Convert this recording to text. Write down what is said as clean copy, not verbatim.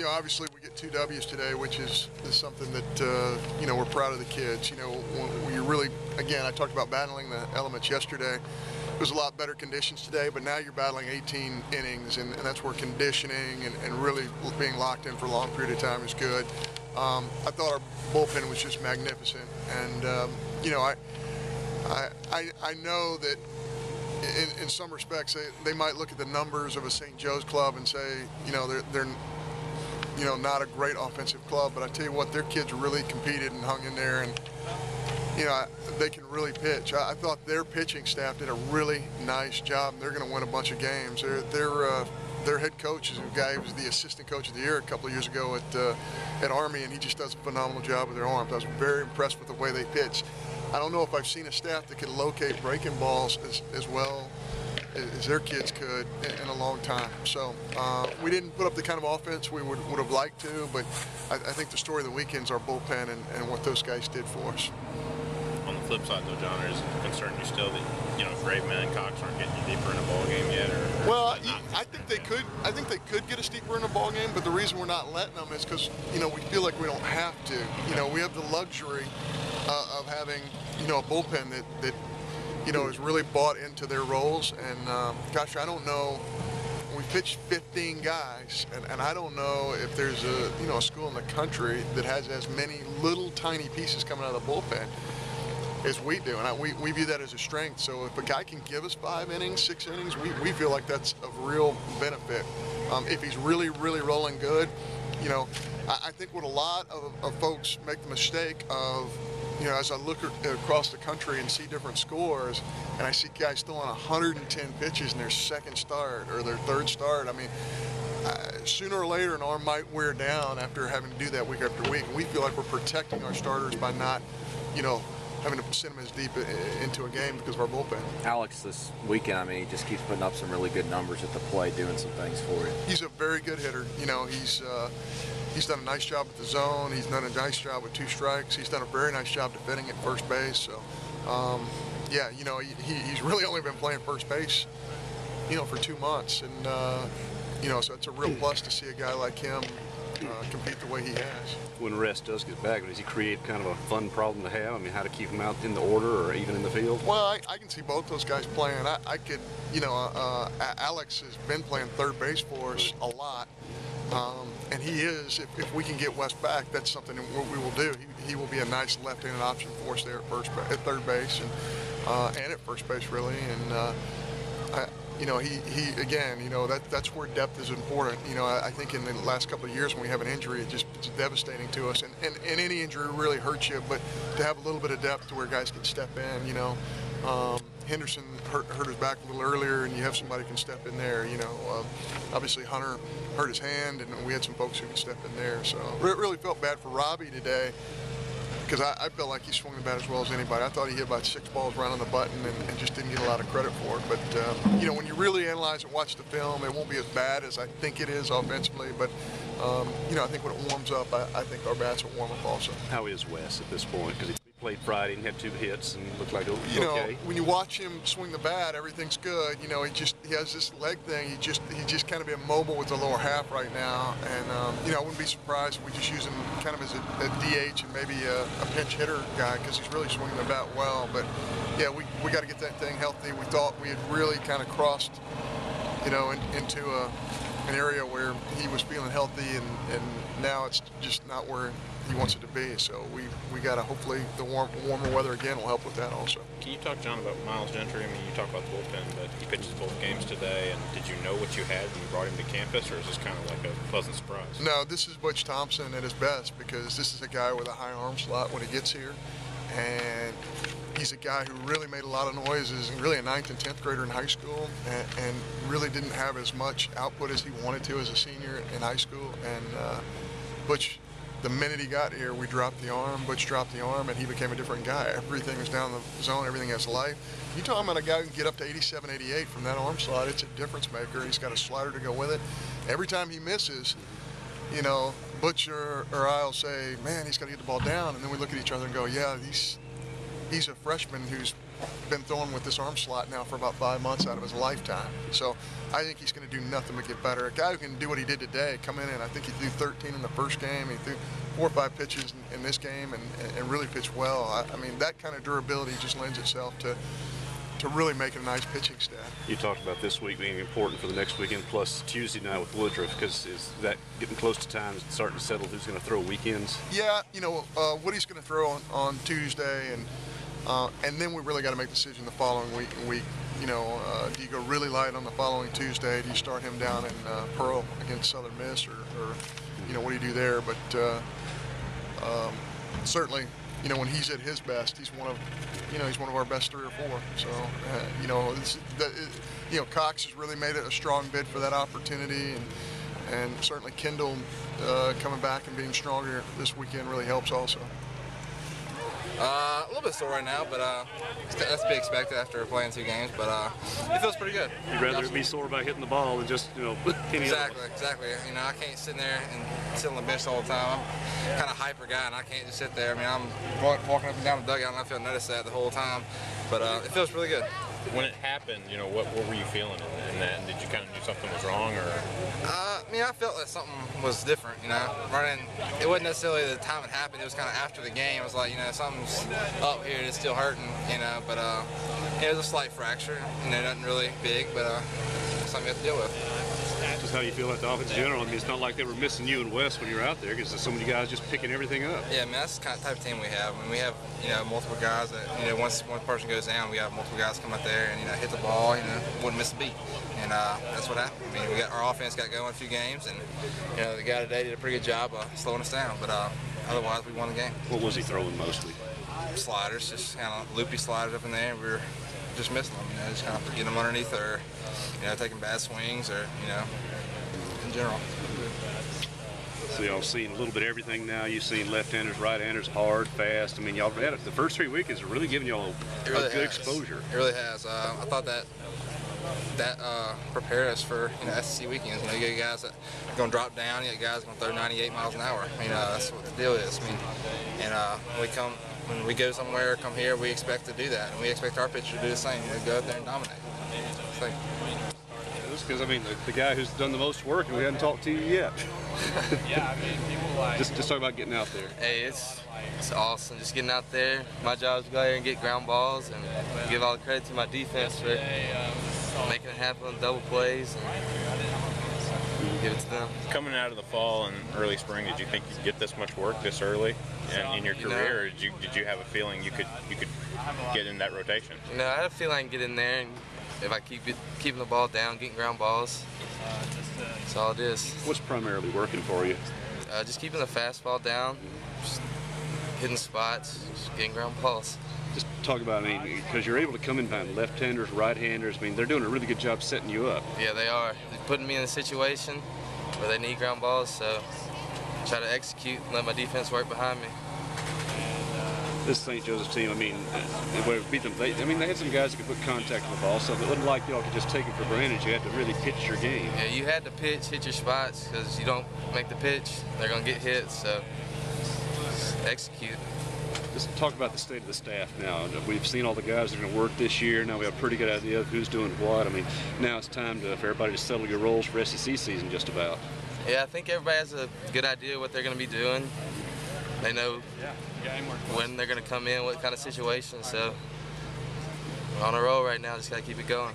obviously we get 2 W's today, which is something that, we're proud of the kids. When you really, again, I talked about battling the elements yesterday. It was a lot better conditions today, but now you're battling 18 innings, and that's where conditioning and really being locked in for a long period of time is good. I thought our bullpen was just magnificent, and, I know that in some respects they might look at the numbers of a St. Joe's club and say, they're not a great offensive club, but I tell you what, their kids really competed and hung in there, and they can really pitch. I thought their pitching staff did a really nice job. They're going to win a bunch of games. Their head coach is a guy who was the assistant coach of the year a couple of years ago at Army, and he just does a phenomenal job with their arms. I was very impressed with the way they pitch. I don't know if I've seen a staff that could locate breaking balls as well as their kids could in a long time. So we didn't put up the kind of offense we would have liked to, but I think the story of the weekend is our bullpen and what those guys did for us. On the flip side, though, John, is it concerned you still that Graveman and Cox aren't getting you deeper in a ball game yet? Well, I think they could. I think they could get us deeper in a ball game, but the reason we're not letting them is because we feel like we don't have to. We have the luxury of having a bullpen that is really bought into their roles. And gosh, I don't know. We pitched 15 guys, and I don't know if there's a school in the country that has as many little tiny pieces coming out of the bullpen as we do, and we view that as a strength. So if a guy can give us 5 innings, 6 innings, we feel like that's of real benefit. If he's really, really rolling good, I think what a lot of folks make the mistake of, as I look across the country and see different scores, and I see guys throwing 110 pitches in their second start or their third start, I mean, sooner or later an arm might wear down after having to do that week after week. And we feel like we're protecting our starters by not, having to send them as deep into a game because of our bullpen. Alex, this weekend, he just keeps putting up some really good numbers at the plate, doing some things for you. He's a very good hitter. He's done a nice job with the zone. He's done a nice job with 2 strikes. He's done a very nice job defending at first base. So, he's really only been playing first base, for 2 months. And, so it's a real plus to see a guy like him compete the way he has. When rest does get back, does he create kind of a fun problem to have? How to keep him out in the order or even in the field? Well, I can see both those guys playing. I could, Alex has been playing third base for us a lot. And he is, if we can get West back, that's something that we will do. He will be a nice left-handed option for us there at third base and at first base, really. And he again, that's where depth is important. I think in the last couple of years when we have an injury, it's devastating to us. And any injury really hurts you, but to have a little bit of depth to where guys can step in, Henderson hurt his back a little earlier, and you have somebody who can step in there. Obviously Hunter hurt his hand, and we had some folks who could step in there. So it really felt bad for Robbie today, because I felt like he swung the bat as well as anybody. I thought he hit about 6 balls right on the button and just didn't get a lot of credit for it. But, when you really analyze and watch the film, it won't be as bad as I think it is offensively. But, I think when it warms up, I think our bats will warm up also. How is Wes at this point? Because he played Friday and had 2 hits and looked like okay. When you watch him swing the bat, everything's good. He has this leg thing. He just kind of immobile with the lower half right now. And I wouldn't be surprised if we just use him kind of as a DH and maybe a pinch hitter guy, because he's really swinging the bat well. But yeah, we got to get that thing healthy. We thought we had really kind of crossed, into an area where he was feeling healthy, and now it's just not where he wants it to be. So we got to, hopefully the warmer weather again will help with that also. Can you talk, John, about Myles Gentry? You talk about the bullpen, but he pitches both games today. And did you know what you had when you brought him to campus, or is this kind of like a pleasant surprise? No, this is Butch Thompson at his best, because this is a guy with a high arm slot when he gets here, and he's a guy who really made a lot of noises, and really a 9th and 10th grader in high school, and really didn't have as much output as he wanted to as a senior in high school. And Butch, the minute he got here, we dropped the arm. Butch dropped the arm, and he became a different guy. Everything was down the zone. Everything has life. You're talking about a guy who can get up to 87, 88 from that arm slot. It's a difference maker. He's got a slider to go with it. Every time he misses, Butch or I'll say, man, he's got to get the ball down. And then we look at each other and go, yeah, he's a freshman who's been throwing with this arm slot now for about 5 months out of his lifetime. So I think he's going to do nothing but get better. A guy who can do what he did today, come in and I think he threw 13 in the first game. He threw 4 or 5 pitches in this game and really pitched well. I mean, that kind of durability just lends itself to really making a nice pitching staff. You talked about this week being important for the next weekend, plus Tuesday night with Woodruff, because is that getting close to time, starting to settle who's going to throw weekends? Yeah, you know, Woody's going to throw on Tuesday, and then we really got to make a decision the following week. You know, do you go really light on the following Tuesday? Do you start him down in Pearl against Southern Miss, or you know, what do you do there? But certainly, you know, when he's at his best, he's one of our best 3 or 4. So, you know, Cox has really made it a strong bid for that opportunity, and certainly Kendall coming back and being stronger this weekend really helps also. A little bit sore right now, but that's to be expected after playing 2 games. But it feels pretty good. You'd rather be sore by hitting the ball than just, you know, any Exactly. You know, I can't sit there and sit on the bench all the time. I'm kind of hyper guy, and I can't just sit there. I mean, I'm walking up and down the dugout. I don't know if you'll notice that the whole time, but it feels really good. When it happened, you know, what were you feeling in that? Did you kind of knew something was wrong, or? I mean, I felt that something was different, you know. Running, it wasn't necessarily the time it happened. It was kind of after the game. It was like, you know, something's up here. It's still hurting, you know. But it was a slight fracture. You know, nothing really big, but something you have to deal with. Just how you feel about the offense in general. I mean, it's not like they were missing you and Wes when you were out there, because there's so many guys just picking everything up. Yeah, man, that's the kind of type of team we have. I mean, we have, you know, multiple guys that, you know, once one person goes down, we have multiple guys come out there and, you know, hit the ball, you know, wouldn't miss a beat. And that's what happened. I mean, we got our offense got going a few games, and, you know, the guy today did a pretty good job of slowing us down. But otherwise, we won the game. What was he throwing mostly? Sliders, just kind of loopy sliders up in there. We were just missing them, you know, just kind of getting them underneath, or, you know, taking bad swings, or, you know, in general. So y'all seen a little bit of everything now. You've seen left-handers, right-handers, hard, fast. I mean, y'all had the first 3 weekends are really giving y'all a good exposure. It really has. I thought that prepared us for, you know, SEC weekends. You know, you got guys that are going to drop down. You got guys going to throw 98 miles an hour. I mean, that's what the deal is. I mean, and when we go somewhere, come here, we expect to do that, and we expect our pitcher to do the same. We go out there and dominate. Because, I mean, the guy who's done the most work, and we haven't talked to you yet. Yeah, I mean, people like... Just talk about getting out there. Hey, it's awesome. Just getting out there. My job is to go out here and get ground balls, and give all the credit to my defense for making it happen on double plays, and give it to them. Coming out of the fall and early spring, did you think you'd get this much work this early in your career, or did you have a feeling you could get in that rotation? You know, I had a feeling I can get in there, and if I keeping the ball down, getting ground balls, that's all it is. What's primarily working for you? Just keeping the fastball down, just hitting spots, just getting ground balls. Just talk about, I mean, because you're able to come in behind left-handers, right-handers. I mean, they're doing a really good job setting you up. Yeah, they are. They're putting me in a situation where they need ground balls, so try to execute and let my defense work behind me. This St. Joseph team, I mean, they beat them. They had some guys that could put contact on the ball, so it wasn't like y'all could just take it for granted. You had to really pitch your game. Yeah, you had to pitch, hit your spots, because you don't make the pitch, they're going to get hit, so just execute. Just talk about the state of the staff now. We've seen all the guys that are going to work this year. Now we have a pretty good idea of who's doing what. I mean, now it's time for everybody to settle your roles for SEC season just about. Yeah, I think everybody has a good idea what they're going to be doing. They know when they're going to come in, what kind of situation. So we're on a roll right now. Just got to keep it going.